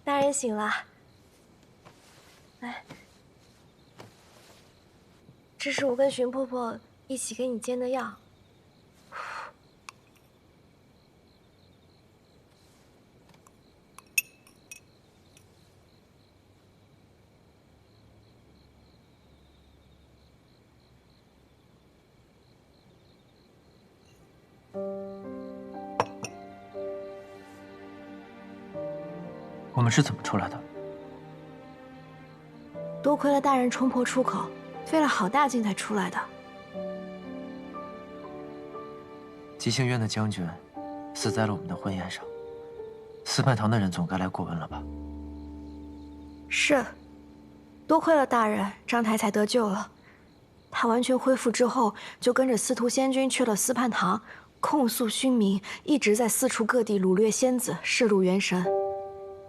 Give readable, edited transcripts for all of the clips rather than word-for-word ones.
大人醒了，来，这是我跟荀婆婆一起给你煎的药。我们是怎么出来的？多亏了大人冲破出口，费了好大劲才出来的。吉星院的将军死在了我们的婚宴上，司盼堂的人总该来过问了吧？是，多亏了大人，张台才得救了。他完全恢复之后，就跟着司徒仙君去了司盼堂，控诉勋明一直在四处各地掳掠仙子，示露元神。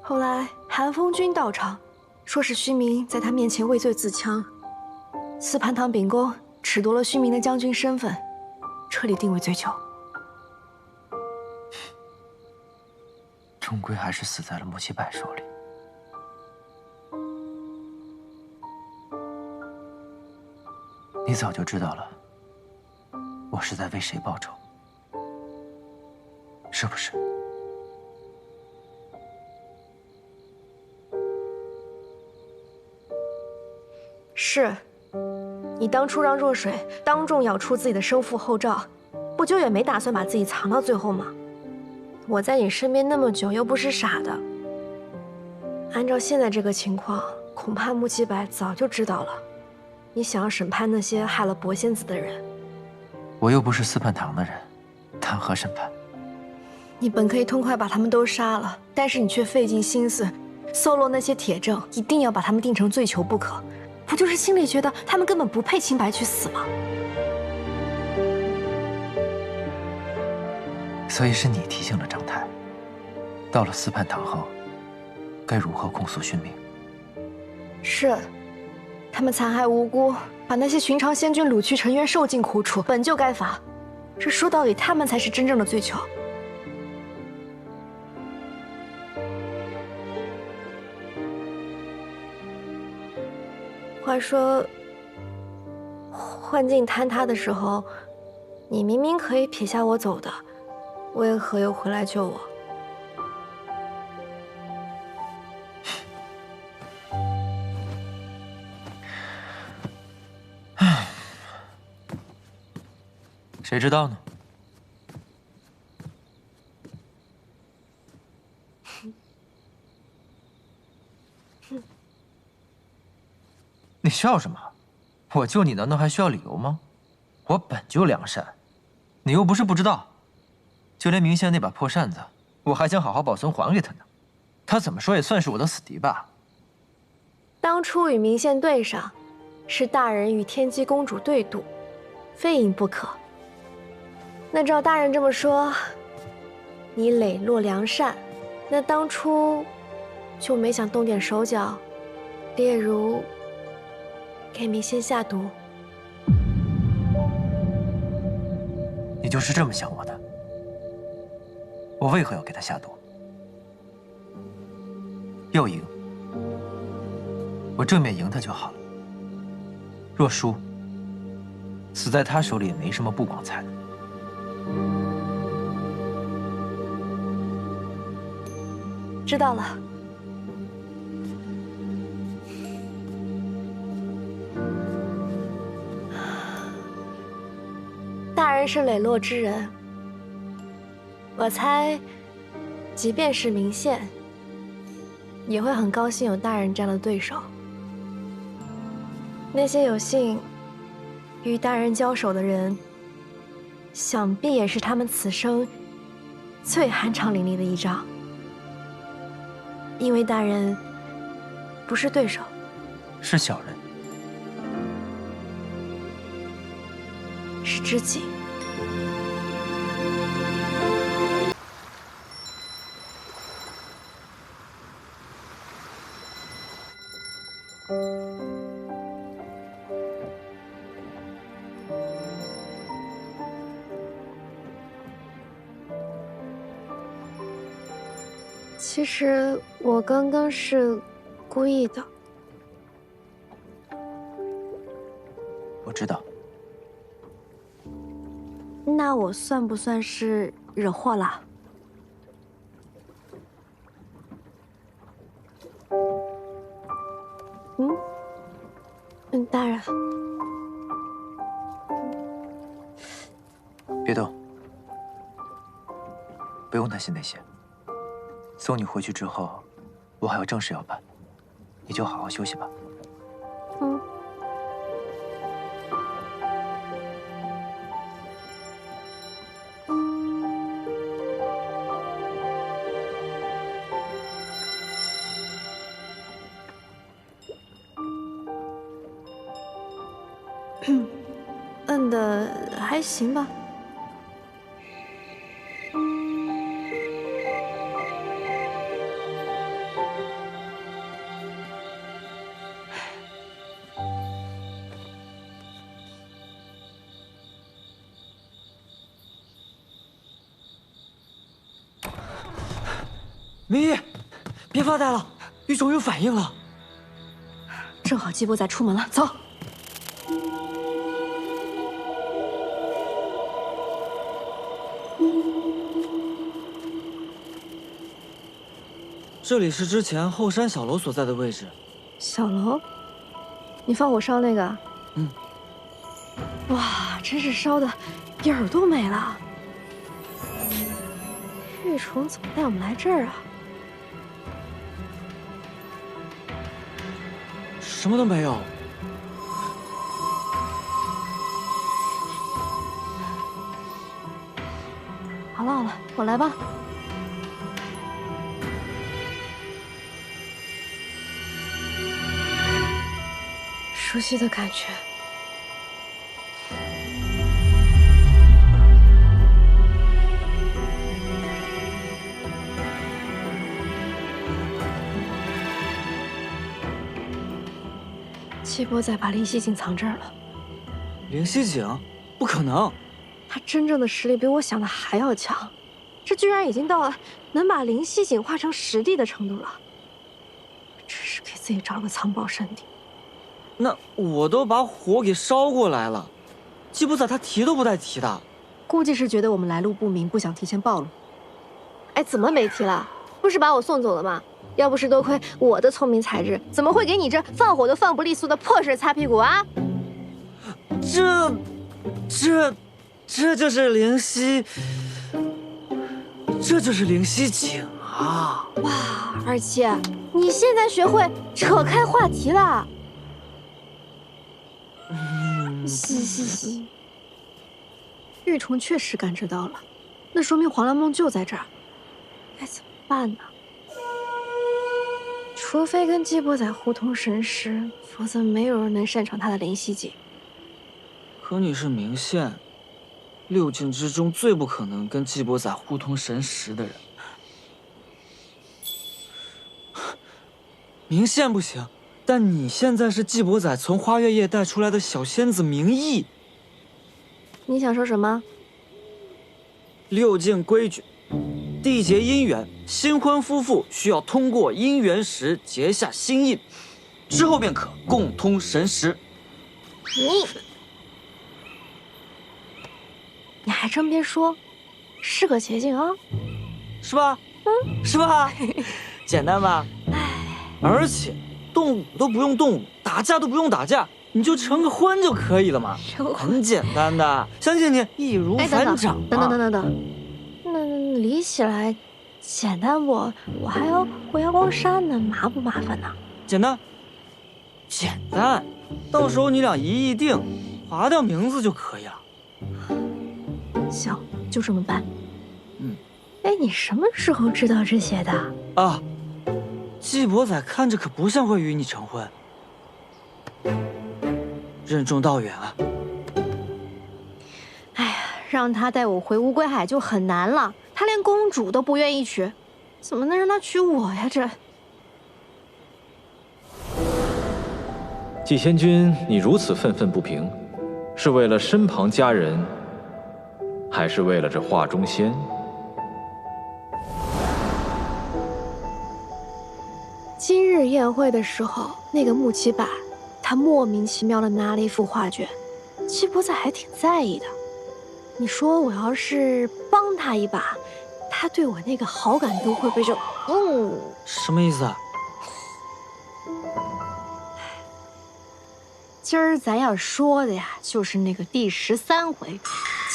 后来寒风君到场，说是勋明在他面前畏罪自戕，司盼堂秉公褫夺了勋明的将军身份，彻底定为罪囚。终归还是死在了穆七柏手里。你早就知道了，我是在为谁报仇，是不是？是，你当初让若水当众咬出自己的生父后诏，不就也没打算把自己藏到最后吗？我在你身边那么久，又不是傻的。按照现在这个情况，恐怕穆七柏早就知道了，你想要审判那些害了薄仙子的人。我又不是司盼堂的人，谈何审判？你本可以痛快把他们都杀了，但是你却费尽心思搜罗那些铁证，一定要把他们定成罪囚不可。不就是心里觉得他们根本不配清白去死吗？所以是你提醒了张太，到了司盼堂后，该如何控诉勋明？是，他们残害无辜，把那些寻常仙君掳去尘渊，受尽苦楚，本就该罚。这说到底，他们才是真正的罪囚。话说，幻境坍塌的时候，你明明可以撇下我走的，为何又回来救我？谁知道呢？你笑什么？我救你难道还需要理由吗？我本就良善，你又不是不知道。就连明宪那把破扇子，我还想好好保存还给他呢。他怎么说也算是我的死敌吧？当初与明宪对上，是大人与天机公主对赌，非赢不可。那照大人这么说，你磊落良善，那当初就没想动点手脚，例如给明宪下毒？你就是这么想我的？我为何要给他下毒？要赢，我正面赢他就好了。若输，死在他手里也没什么不光彩的。知道了。大人是磊落之人，我猜，即便是明宪，也会很高兴有大人这样的对手。那些有幸与大人交手的人，想必也是他们此生最酣畅淋漓的一仗。因为大人不是对手，是小人，是知己。其实我刚刚是故意的。我知道。那我算不算是惹祸了？大人，别动，不用担心那些。送你回去之后，我还有正事要办，你就好好休息吧。摁的还行吧。明义，别发呆了，玉种有反应了。正好季伯仔出门了，走。这里是之前后山小楼所在的位置。小楼，你放火烧那个？哇，真是烧的底儿都没了。玉虫怎么带我们来这儿啊？什么都没有。好了好了，我来吧。熟悉的感觉。季伯仔把灵犀井藏这儿了。灵犀井？不可能！他真正的实力比我想的还要强，这居然已经到了能把灵犀井化成实地的程度了。真是给自己找了个藏宝圣地。那我都把火给烧过来了，季伯仔他提都不带提的。估计是觉得我们来路不明，不想提前暴露。哎，怎么没提了？不是把我送走了吗？要不是多亏我的聪明才智，怎么会给你这放火都放不利索的破事擦屁股啊？这就是灵犀，这就是灵犀井啊！哇，二七，你现在学会扯开话题了。嘻。玉虫确实感知到了，那说明黄蓝梦就在这儿，该怎么办呢？除非跟季伯仔互通神识，否则没有人能擅长他的灵犀井。可你是明宪，6境之中最不可能跟季伯仔互通神识的人。明宪不行，但你现在是季伯仔从花月夜带出来的小仙子明义。你想说什么？6境规矩，缔结姻缘，新婚夫妇需要通过姻缘石结下心印，之后便可共通神识。你还真别说，是个捷径啊，是吧？是吧？简单吧？而且动武都不用动武，打架都不用打架，你就成个婚就可以了嘛，很简单的，相信你易如反掌嘛。等，那理起来简单不？我还要回阳光山呢，麻不麻烦呢？简单，简单，到时候你俩一议定，划掉名字就可以了。行，就这么办。哎，你什么时候知道这些的？啊，季伯仔看着可不像会与你成婚，任重道远啊。哎呀，让他带我回乌龟海就很难了，他连公主都不愿意娶，怎么能让他娶我呀？这季仙君，你如此愤愤不平，是为了身旁佳人，还是为了这画中仙？今日宴会的时候，那个木七百，他莫名其妙的拿了一幅画卷，七伯子还挺在意的。你说我要是帮他一把，他对我那个好感度会不会就……什么意思啊？今儿咱要说的呀，就是那个第13回，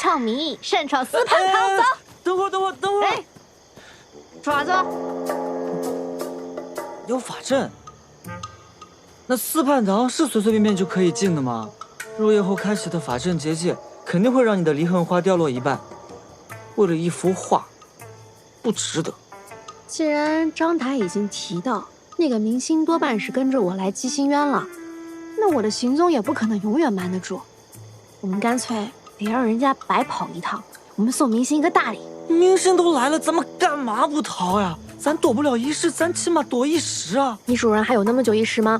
俏民意擅闯四蟠堂。走，等会儿！哎，爪子，有法阵，那四蟠堂是随随便便就可以进的吗？入夜后开启的法阵结界，肯定会让你的离恨花掉落一半。为了一幅画，不值得。既然张台已经提到那个明星多半是跟着我来姬心渊了，那我的行踪也不可能永远瞒得住。我们干脆别让人家白跑一趟，我们送明星一个大礼。明星都来了，咱们干嘛不逃呀？咱躲不了一世，咱起码躲一时啊！你主人还有那么久一时吗？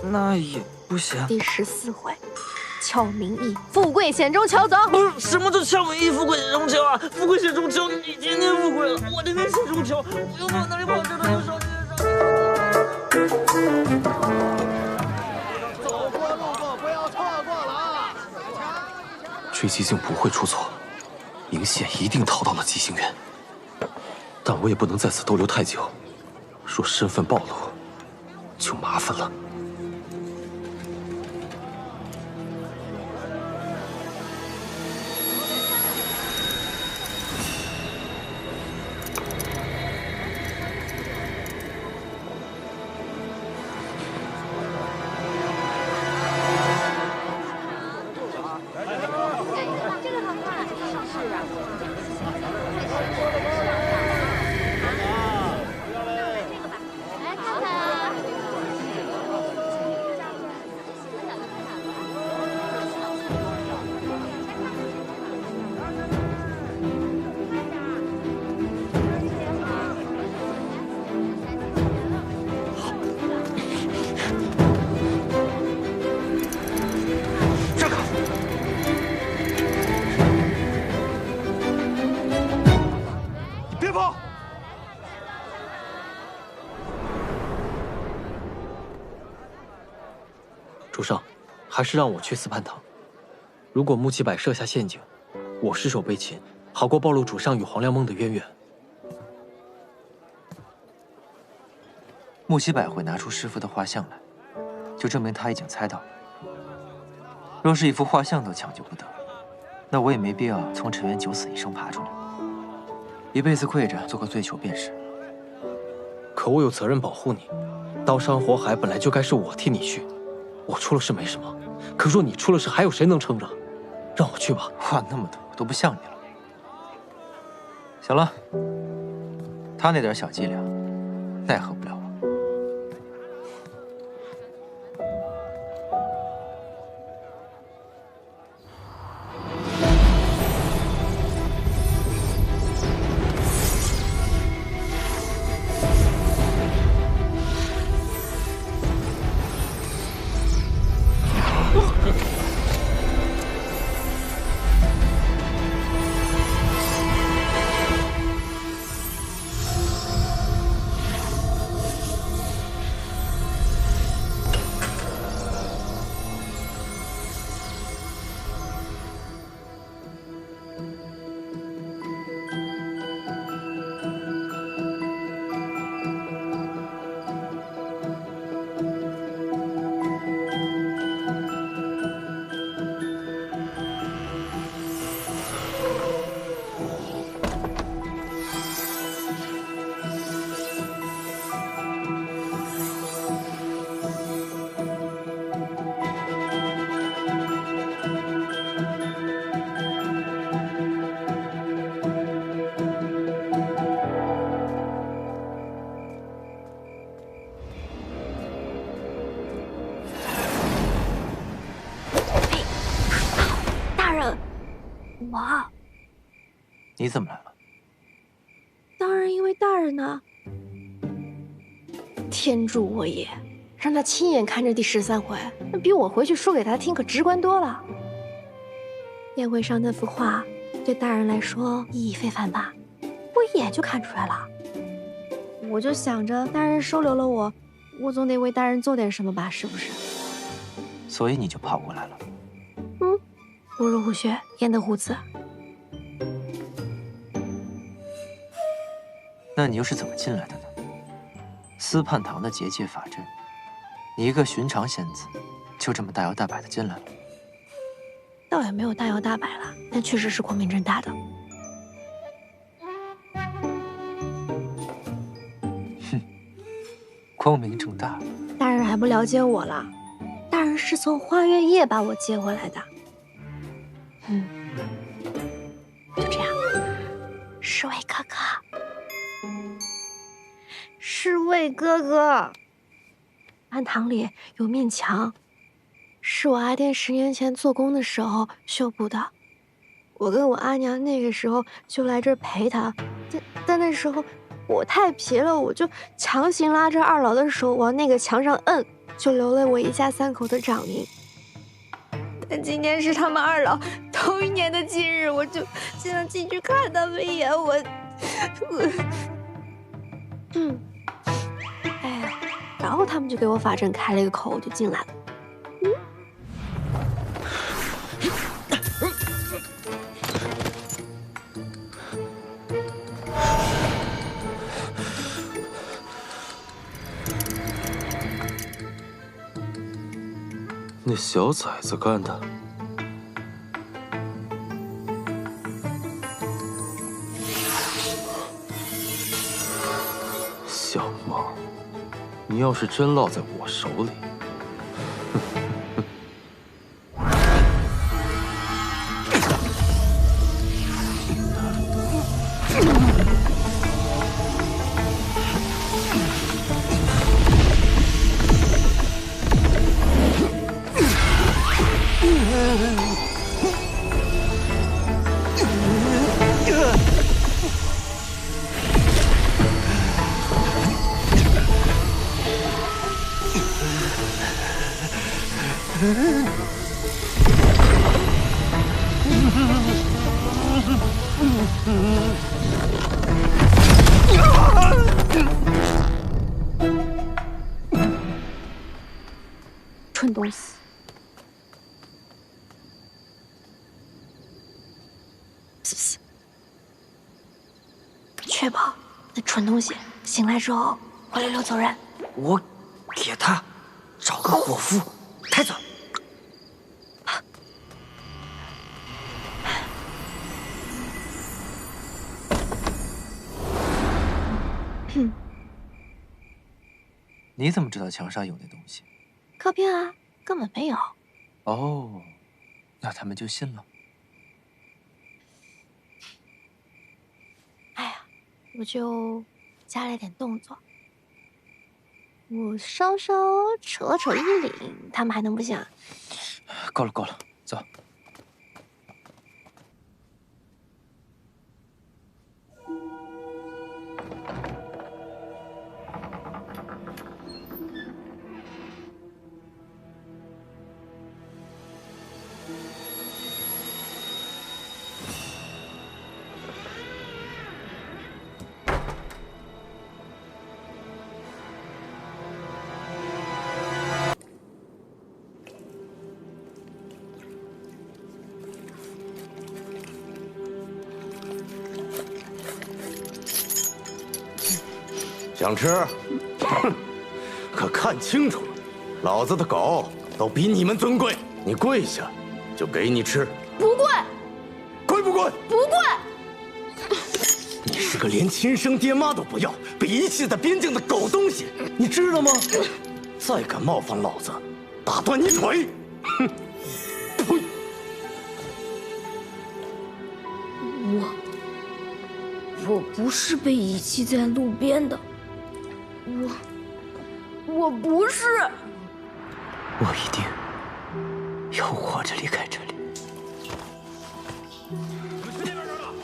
那也不行。第14回，俏民意，富贵险中求。走。不是，什么叫俏民意，富贵险中求啊？富贵险中求，你天天富贵了，我天天险中求，我又往哪里跑？这都有少年。走过路过不要错过了啊！追击境不会出错，明显一定逃到了姬星渊，但我也不能在此逗留太久，若身份暴露，就麻烦了。主上，还是让我去四蟠堂。如果穆七百设下陷阱，我失手被擒，好过暴露主上与黄粱梦的渊源。穆七百会拿出师傅的画像来，就证明他已经猜到了。若是一幅画像都抢救不得，那我也没必要从尘缘九死一生爬出来，一辈子跪着做个罪囚便是。可我有责任保护你，刀山火海本来就该是我替你去。我出了事没什么，可若你出了事，还有谁能撑着？让我去吧。话那么多，都不像你了。行了，他那点小伎俩，奈何不了我。我你怎么来了？当然因为大人呢。天助我也！让他亲眼看着第13回，那比我回去说给他听可直观多了。宴会上那幅画，对大人来说意义非凡吧？我一眼就看出来了。我就想着大人收留了我，我总得为大人做点什么吧，是不是？所以你就跑过来了。不入虎穴，焉得虎子？那你又是怎么进来的呢？司泮堂的结界法阵，你一个寻常仙子，就这么大摇大摆的进来了？倒也没有大摇大摆了，但确实是光明正大的。光明正大。大人还不了解我了，大人是从花月夜把我接回来的。就这样，侍卫哥哥，侍卫哥哥，庵堂里有面墙，是我阿爹10年前做工的时候修补的。我跟我阿娘那个时候就来这儿陪他，但那时候我太皮了，我就强行拉着二老的手往那个墙上摁，就留了我一家3口的掌印。但今天是他们2老头1年的忌日，我就想进去看他们一眼。哎呀，然后他们就给我法阵开了一个口，我就进来了。那小崽子干的。小梦，你要是真落在我手里，蠢东西！确保那蠢东西醒来之后会溜溜走人。我给他找个伙夫带走。你怎么知道墙上有那东西？靠边啊，根本没有。哦，那他们就信了。哎呀，我就加了点动作，我稍稍扯了扯衣领，他们还能不信啊？够了，够了，走。想吃？哼！可看清楚了，老子的狗都比你们尊贵，你跪下，就给你吃。不跪，跪不跪？不跪！你是个连亲生爹妈都不要、被遗弃在边境的狗东西，你知道吗？再敢冒犯老子，打断你腿！哼！呸！我不是被遗弃在路边的，我不是。我一定要活着离开这里。去那边去了，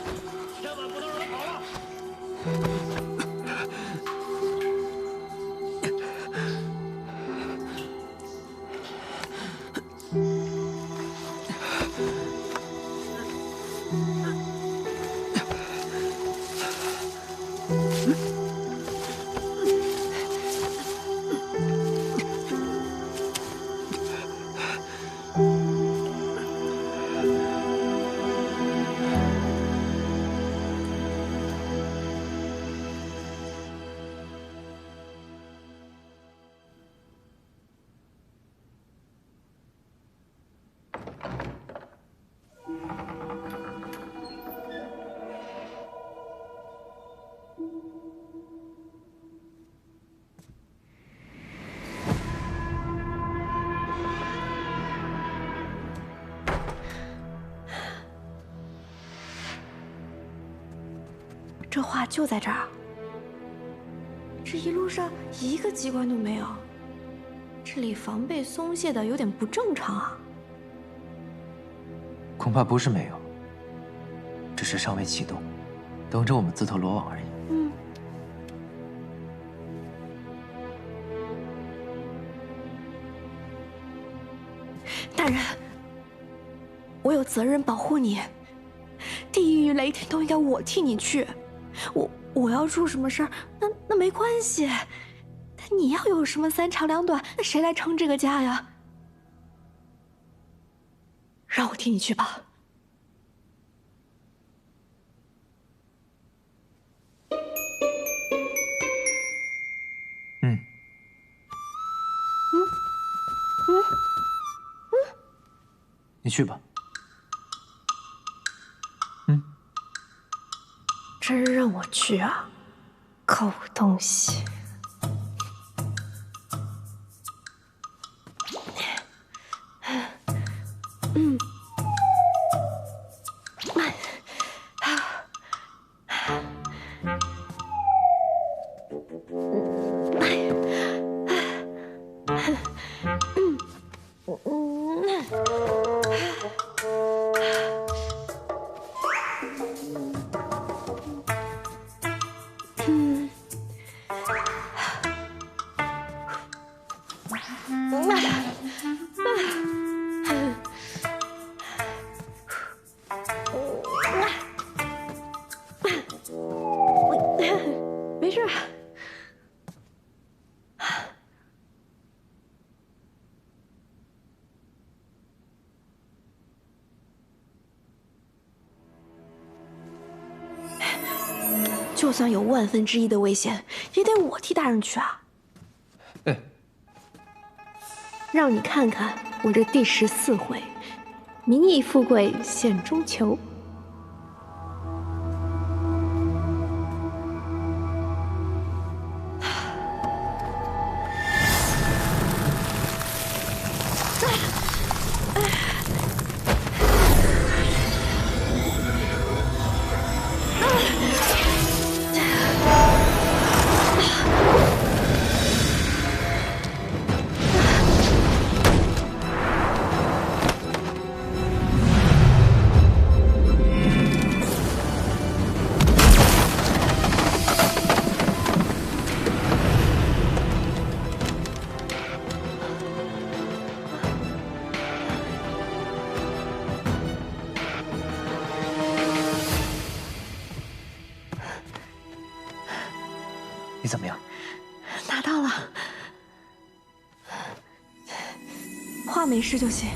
千万不能让他跑了。话就在这儿啊！这一路上一个机关都没有，这里防备松懈的有点不正常啊！恐怕不是没有，只是尚未启动，等着我们自投罗网而已。嗯。大人，我有责任保护你，地狱雷霆都应该我替你去。我要出什么事儿，那没关系。但你要有什么三长两短，那谁来撑这个家呀？让我替你去吧。你去吧。真让我去啊，狗东西！没事。就算有1/1000的危险，也得我替大人去啊！哎，让你看看我这第14回，民意富贵险中求。你怎么样？拿到了，话没事就行。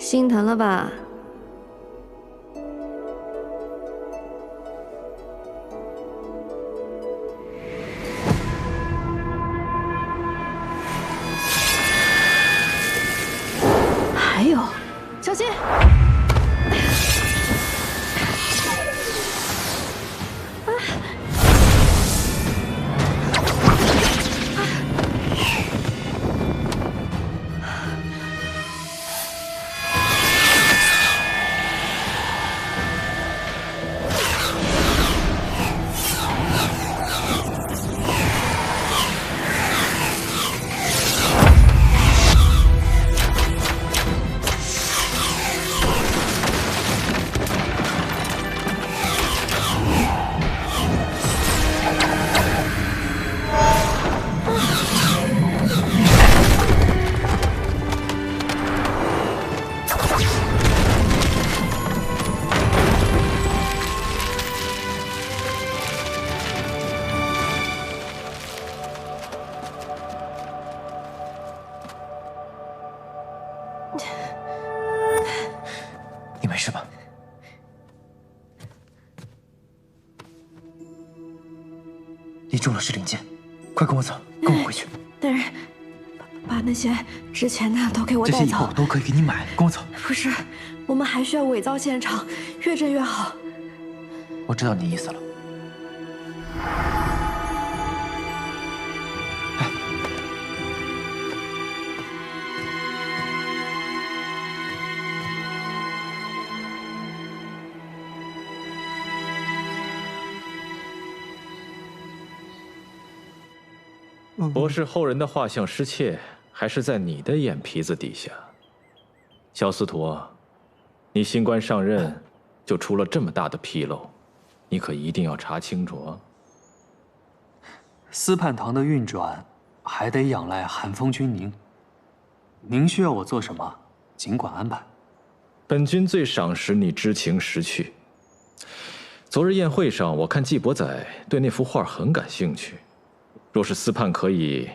心疼了吧？还有，小心！你没事吧？你中了是灵剑，快跟我走，跟我回去。大人，把那些值钱的都给我这带走。些以后都可以给你买，跟我走。不是，我们还需要伪造现场，越真越好。我知道你意思了。哎，博士后人的画像失窃，还是在你的眼皮子底下。小司徒，你新官上任就出了这么大的纰漏，你可一定要查清楚啊！司叛堂的运转还得仰赖寒风君您。您需要我做什么，尽管安排。本君最赏识你知情识趣。昨日宴会上，我看季伯载对那幅画很感兴趣。若是司叛可以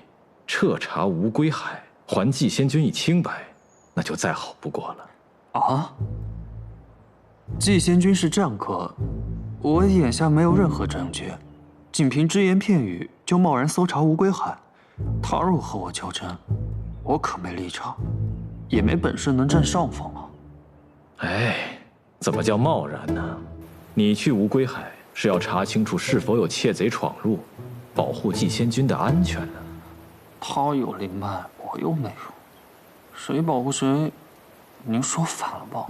彻查无归海，还季仙君一清白，那就再好不过了。啊？季仙君是战客，我眼下没有任何证据，仅凭只言片语就贸然搜查无归海，他若和我较真，我可没立场，也没本事能占上风啊。哎，怎么叫贸然呢？你去无归海是要查清楚是否有窃贼闯入，保护季仙君的安全呢。他有灵脉，我又没有，谁保护谁？您说反了吧？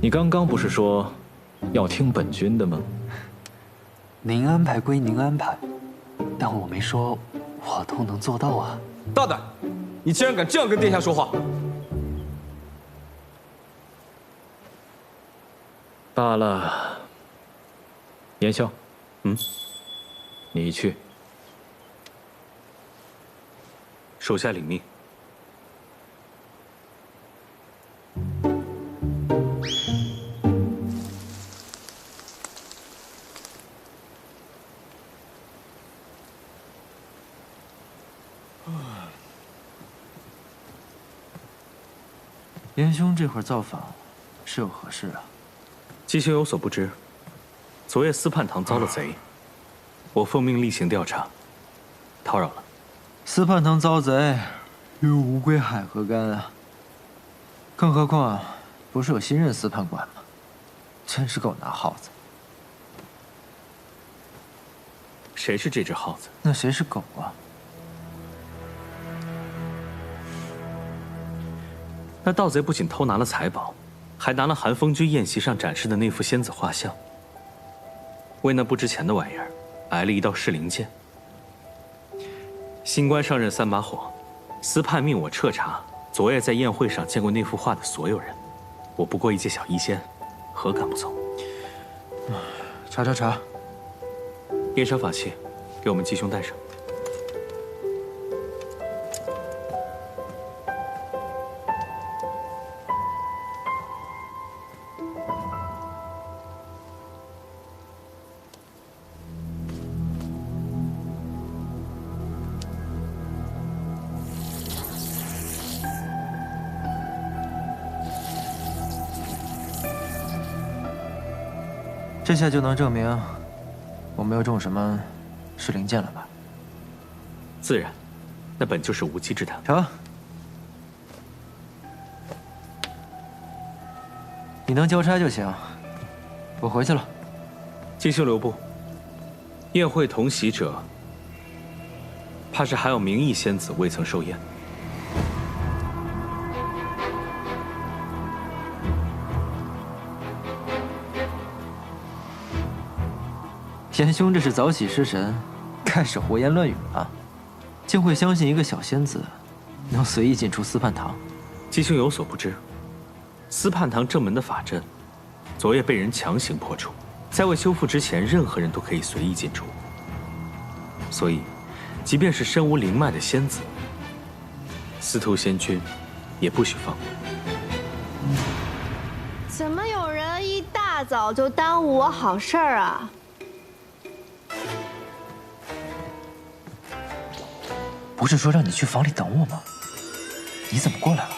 你刚刚不是说要听本君的吗？您安排归您安排，但我没说我都能做到啊。大胆！你竟然敢这样跟殿下说话！罢了，严萧，你去。手下领命。严兄这会儿造访，是有何事啊？姬兄有所不知，昨夜司叛堂遭了贼，我奉命例行调查，叨扰了。司叛堂遭贼，与无归海何干啊？更何况，不是有新任司叛官吗？真是够拿耗子。谁是这只耗子？那谁是狗啊？那盗贼不仅偷拿了财宝，还拿了韩风君宴席上展示的那幅仙子画像，为那不值钱的玩意儿，挨了一道噬灵剑。新官上任3把火，司叛命我彻查昨夜在宴会上见过那幅画的所有人，我不过一介小医仙，何敢不从？查。燕山法器，给我们姬兄带上。这下就能证明我没有中什么噬灵剑了吧？自然，那本就是无稽之谈。成，你能交差就行，我回去了。姬兄留步。宴会同席者，怕是还有名义仙子未曾寿宴。严兄这是早起失神，开始胡言乱语了，竟会相信一个小仙子能随意进出司叛堂？姬兄有所不知，司叛堂正门的法阵，昨夜被人强行破除，在未修复之前，任何人都可以随意进出。所以，即便是身无灵脉的仙子，司徒仙君也不许放过。怎么有人一大早就耽误我好事儿啊？不是说让你去房里等我吗？你怎么过来了？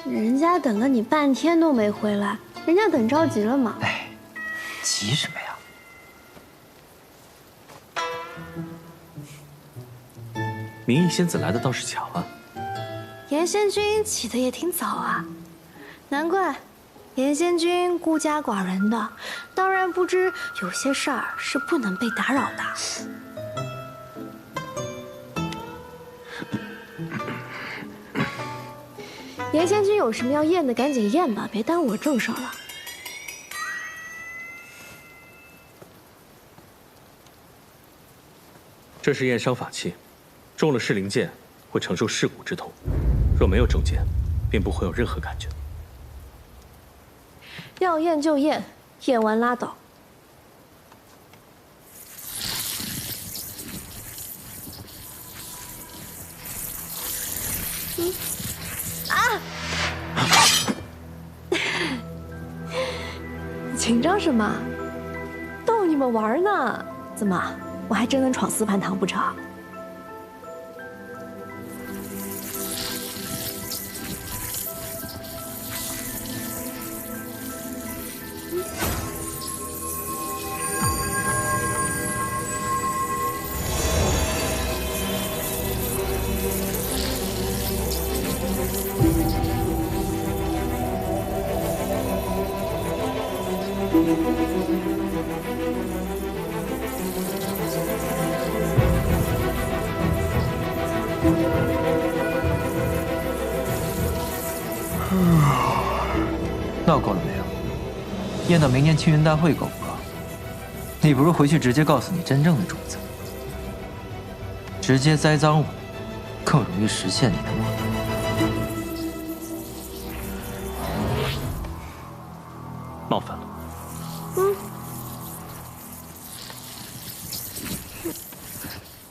人家等了你半天都没回来，人家等着急了嘛。哎，急什么呀？名义仙子来的倒是巧啊。严仙君起得也挺早啊，难怪严仙君孤家寡人的，当然不知有些事儿是不能被打扰的。严仙君有什么要验的，赶紧验吧，别耽误我正事儿了。这是验伤法器，中了噬灵剑会承受噬骨之痛，若没有中剑，便不会有任何感觉。要验就验，验完拉倒。紧张什么？逗你们玩呢？怎么，我还真能闯4盘堂不成？闹够了没有？验到明年青云大会够不够？你不如回去直接告诉你真正的主子，直接栽赃我，更容易实现你的目的。冒犯了。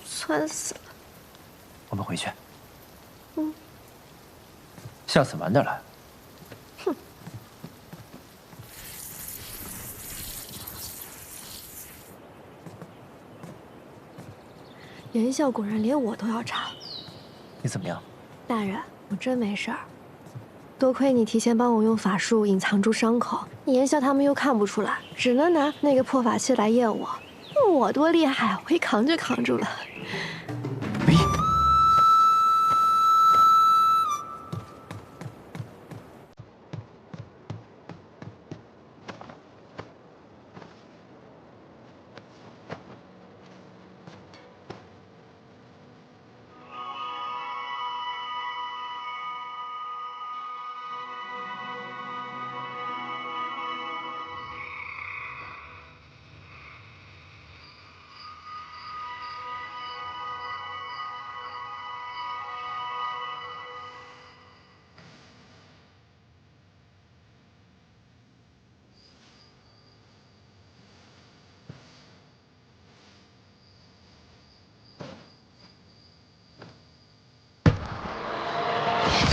酸死了。我们回去。下次晚点来。颜笑果然连我都要查。你怎么样？大人，我真没事儿。多亏你提前帮我用法术隐藏住伤口，颜笑他们又看不出来，只能拿那个破法器来验我。我多厉害，我一扛就扛住了。喂。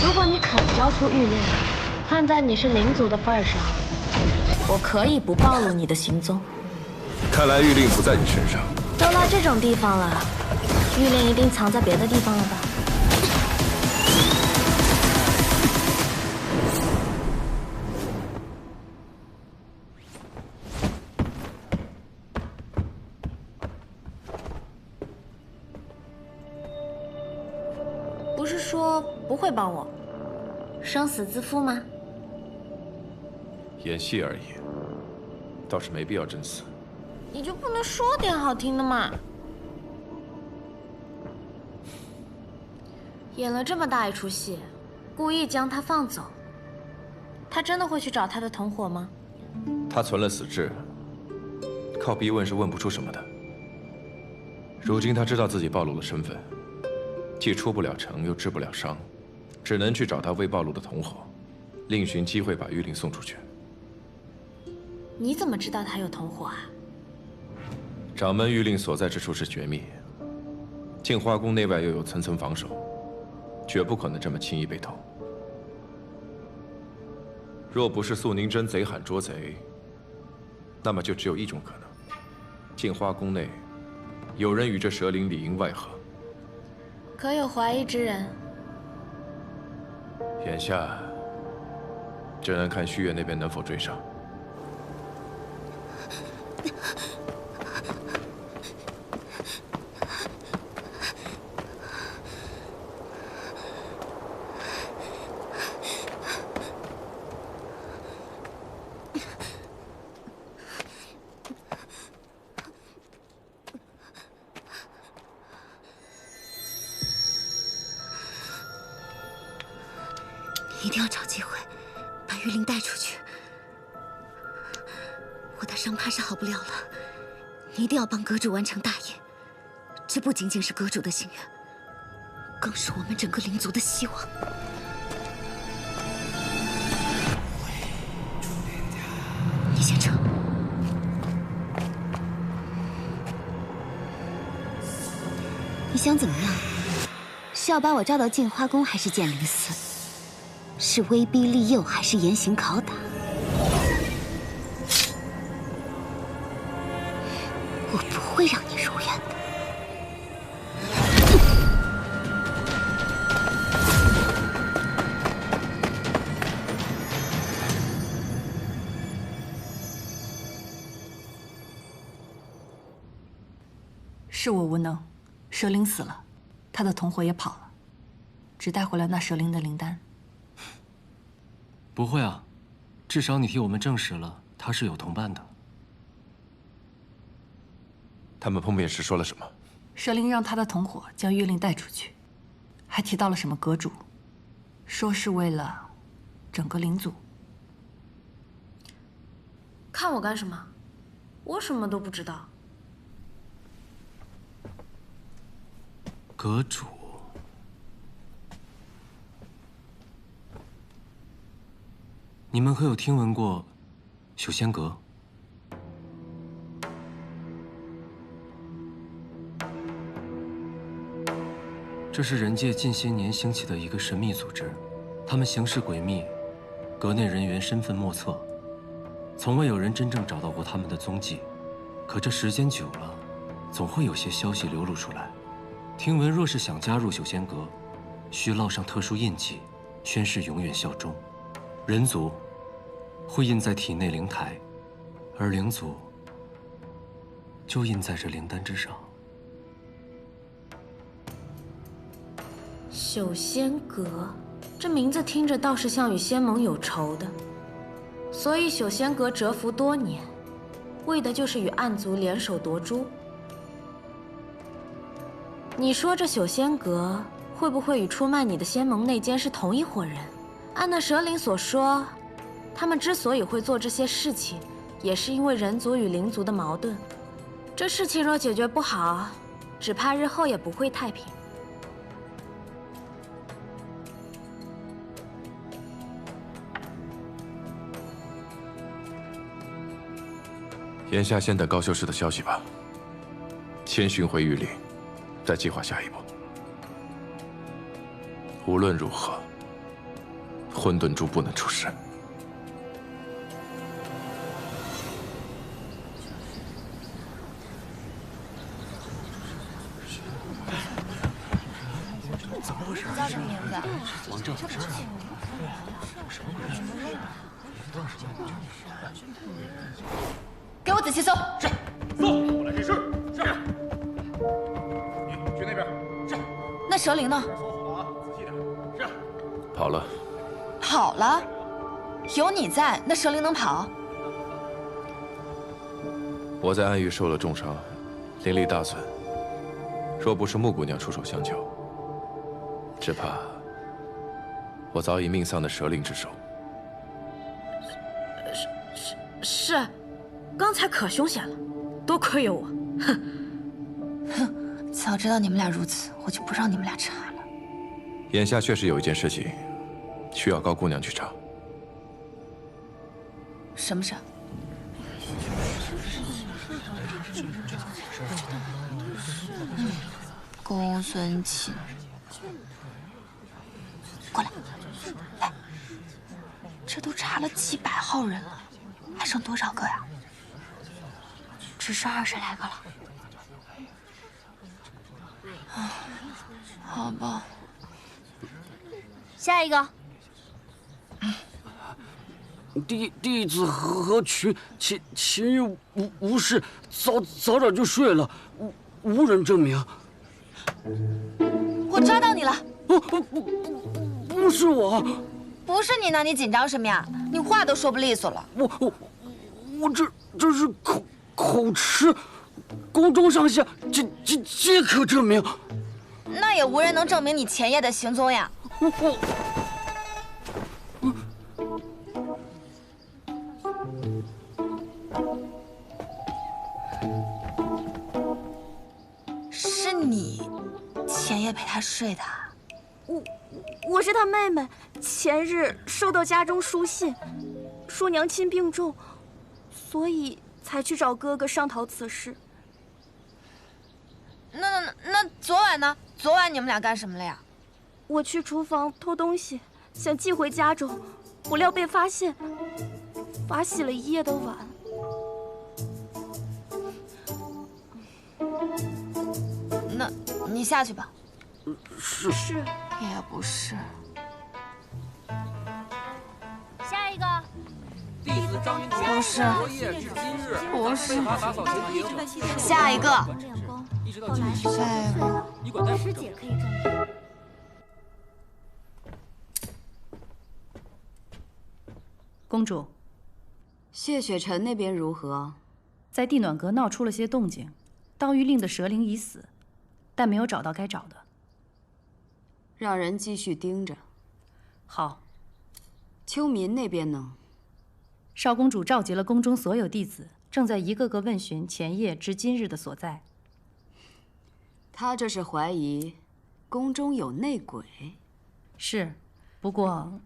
如果你肯交出玉令，看在你是领主的份上，我可以不暴露你的行踪。看来玉令不在你身上。都到这种地方了，玉令一定藏在别的地方了吧？不是说不会帮我，生死自负吗？演戏而已，倒是没必要真死。你就不能说点好听的吗？演了这么大一出戏，故意将他放走，他真的会去找他的同伙吗？他存了死志，靠逼问是问不出什么的。如今他知道自己暴露了身份，既出不了城，又治不了伤，只能去找他未暴露的同伙，另寻机会把玉令送出去。你怎么知道他有同伙啊？掌门玉令所在之处是绝密，镜花宫内外又有层层防守，绝不可能这么轻易被偷。若不是素宁真贼喊捉贼，那么就只有一种可能：镜花宫内有人与这蛇灵里应外合。可有怀疑之人？眼下只能看虚月那边能否追上。一定要找机会把玉灵带出去。我的伤怕是好不了了，你一定要帮阁主完成大业，这不仅仅是阁主的心愿，更是我们整个灵族的希望。你先撤。你想怎么样？是要把我招到镜花宫，还是剑灵寺？是威逼利诱，还是严刑拷打？我不会让你如愿的。是我无能，蛇灵死了，他的同伙也跑了，只带回了那蛇灵的灵丹。不会啊，至少你替我们证实了他是有同伴的。他们碰面时说了什么？蛇灵让他的同伙将玉令带出去，还提到了什么阁主，说是为了整个灵族。看我干什么？我什么都不知道。阁主，你们可有听闻过修仙阁？这是人界近些年兴起的一个神秘组织，他们行事诡秘，阁内人员身份莫测，从未有人真正找到过他们的踪迹。可这时间久了，总会有些消息流露出来。听闻若是想加入修仙阁，需烙上特殊印记，宣誓永远效忠。人族会印在体内灵台，而灵族就印在这灵丹之上。修仙阁，这名字听着倒是像与仙盟有仇的，所以修仙阁蛰伏多年，为的就是与暗族联手夺珠。你说这修仙阁会不会与出卖你的仙盟内奸是同一伙人？按那蛇灵所说，他们之所以会做这些事情，也是因为人族与灵族的矛盾。这事情若解决不好，只怕日后也不会太平。眼下先等高修士的消息吧，先寻回玉灵，再计划下一步。无论如何，混沌珠不能出事。怎么回事？叫什么名字？王正。什么鬼？多长时间？给我仔细搜。是。搜，我来指示。是。你去那边。是。那蛇灵呢？搜好了啊，仔细点。是。跑了。跑了？有你在，那蛇灵能跑？我在暗域受了重伤，灵力大损。若不是木姑娘出手相救，只怕我早已命丧在蛇灵之手。是，刚才可凶险了，多亏有我。哼，早知道你们俩如此，我就不让你们俩查了。眼下确实有一件事情，需要高姑娘去查。什么事？公孙钦，过来，来，这都查了几百号人了，还剩多少个呀？只剩20来个了。啊，好吧。下一个。弟子何渠前日无事，早点就睡了，无人证明。我抓到你了！不是我，不是你呢，你紧张什么呀？你话都说不利索了。我这是口吃，宫中上下皆可证明。那也无人能证明你前夜的行踪呀。你前夜陪他睡的？我是他妹妹，前日收到家中书信，说娘亲病重，所以才去找哥哥商讨此事。那昨晚呢？昨晚你们俩干什么了呀？我去厨房偷东西，想寄回家中，不料被发现，罚洗了一夜的碗。那你下去吧。是。也不是。下一个。不是。不是。下一个。下一个。师姐可以证明。公主，谢雪晨那边如何？在地暖阁闹出了些动静，盗玉令的蛇灵已死，但没有找到该找的。让人继续盯着。好。秋民那边呢？少公主召集了宫中所有弟子，正在一个个问询前夜至今日的所在。他这是怀疑宫中有内鬼。是，不过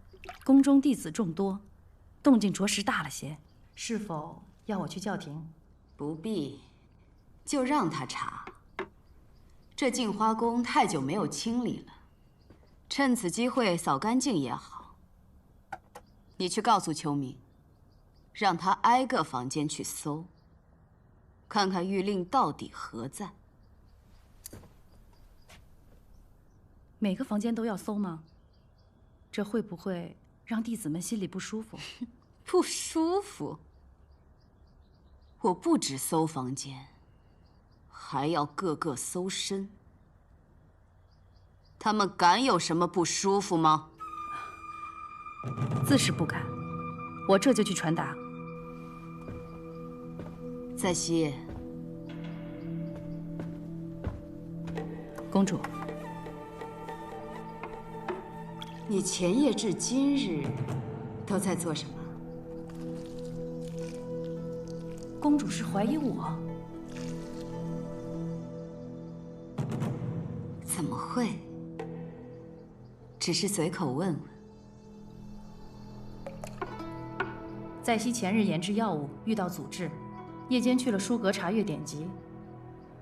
宫中弟子众多，动静着实大了些。是否要我去叫停？不必，就让他查。这镜花宫太久没有清理了，趁此机会扫干净也好。你去告诉秋明，让他挨个房间去搜，看看玉令到底何在。每个房间都要搜吗？这会不会让弟子们心里不舒服？不舒服？我不止搜房间，还要个个搜身。他们敢有什么不舒服吗？自是不敢，我这就去传达。在西，公主，你前夜至今日都在做什么？公主是怀疑我？怎么会？只是随口问问。在西前日研制药物遇到阻滞，夜间去了书阁查阅典籍，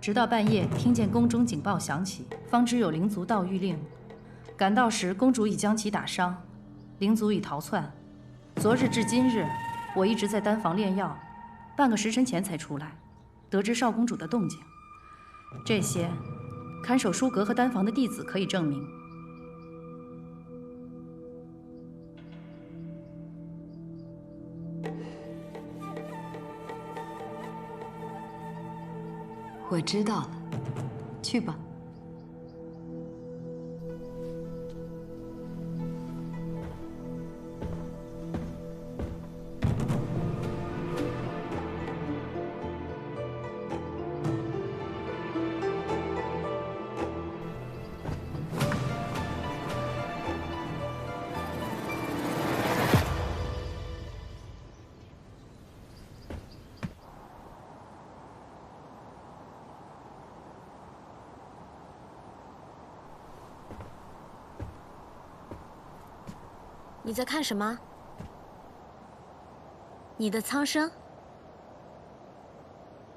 直到半夜听见宫中警报响起，方知有灵族盗玉令。赶到时，公主已将其打伤，灵族已逃窜。昨日至今日，我一直在丹房炼药，半个时辰前才出来，得知少公主的动静。这些，看守书阁和丹房的弟子可以证明。我知道了，去吧。你在看什么？你的苍生？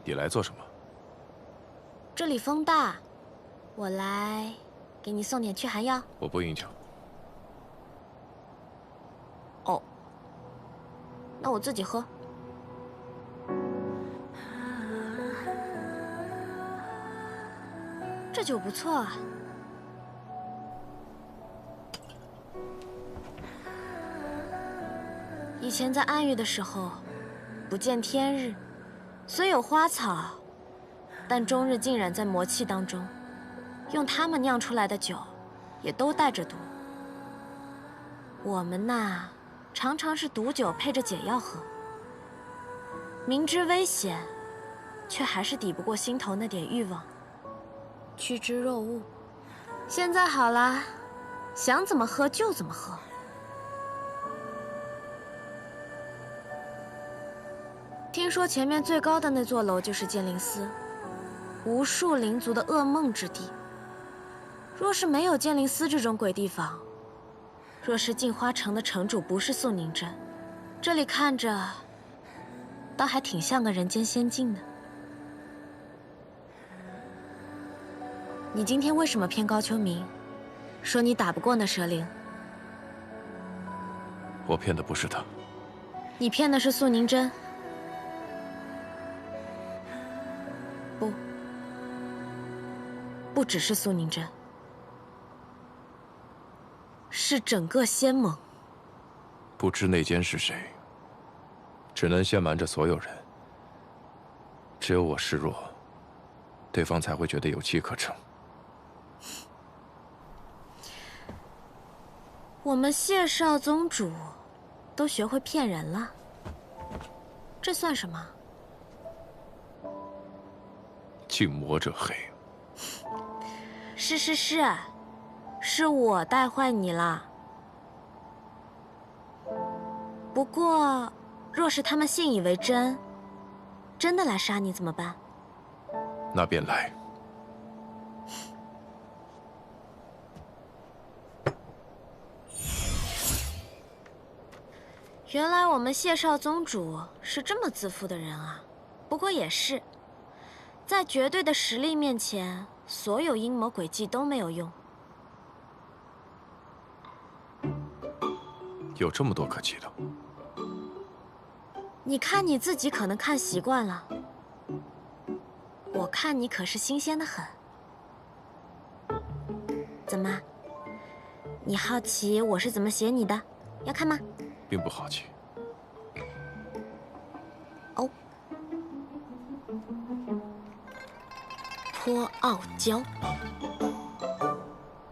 你来做什么？这里风大，我来给你送点驱寒药。我不应求。哦，那我自己喝。这酒不错啊。以前在暗域的时候，不见天日，虽有花草，但终日浸染在魔气当中，用它们酿出来的酒，也都带着毒。我们呐，常常是毒酒配着解药喝，明知危险，却还是抵不过心头那点欲望，趋之若鹜。现在好啦，想怎么喝就怎么喝。听说前面最高的那座楼就是剑灵司，无数灵族的噩梦之地。若是没有剑灵司这种鬼地方，若是镜花城的城主不是素宁真，这里看着倒还挺像个人间仙境的。你今天为什么骗高秋明，说你打不过那蛇灵？我骗的不是他，你骗的是素宁真。不只是素宁真，是整个仙盟。不知内奸是谁，只能先瞒着所有人。只有我示弱，对方才会觉得有机可乘。我们谢少宗主都学会骗人了，这算什么？近墨者黑。是我带坏你了。不过，若是他们信以为真，真的来杀你怎么办？那便来。原来我们谢少宗主是这么自负的人啊！不过也是，在绝对的实力面前，所有阴谋诡计都没有用。有这么多可记的？你看你自己可能看习惯了，我看你可是新鲜的很。怎么？你好奇我是怎么写你的？要看吗？并不好奇。哦，坡傲娇。